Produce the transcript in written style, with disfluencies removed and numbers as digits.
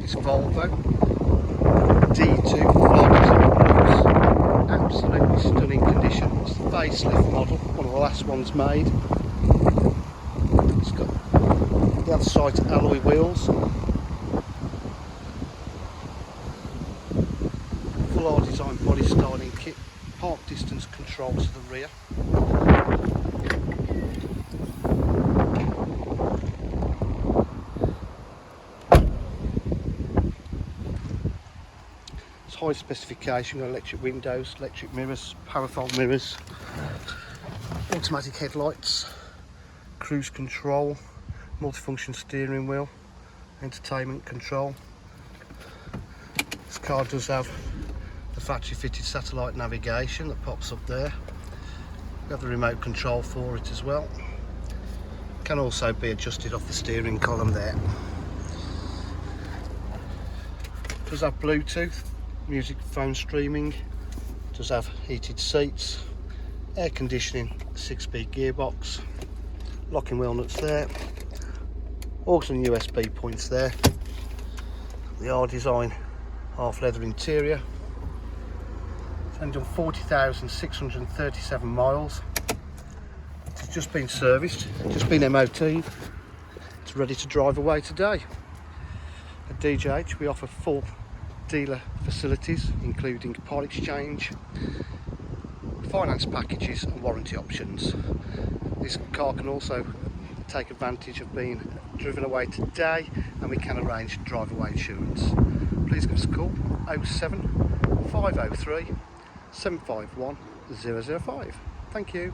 this Volvo D2 Volvo. Absolutely stunning condition. It's the facelift model, one of the last ones made. It's got the other side alloy wheels, full R design body styling kit, park distance control to the rear. It's high specification, got electric windows, electric mirrors, power fold mirrors, automatic headlights, cruise control, multifunction steering wheel, entertainment control. This car does have the factory fitted satellite navigation that pops up there. We have the remote control for it as well. Can also be adjusted off the steering column there. Does have Bluetooth, music phone streaming, does have heated seats, air conditioning, 6-speed gearbox, locking wheel nuts there, aux and USB points there, the R design half leather interior. It's only done 40,637 miles. It's just been serviced, just been MOT'd. It's ready to drive away today. At DJH we offer full dealer facilities including part exchange, finance packages and warranty options. This car can also take advantage of being driven away today, and we can arrange drive away insurance. Please give us a call 07 503 751 005. Thank you.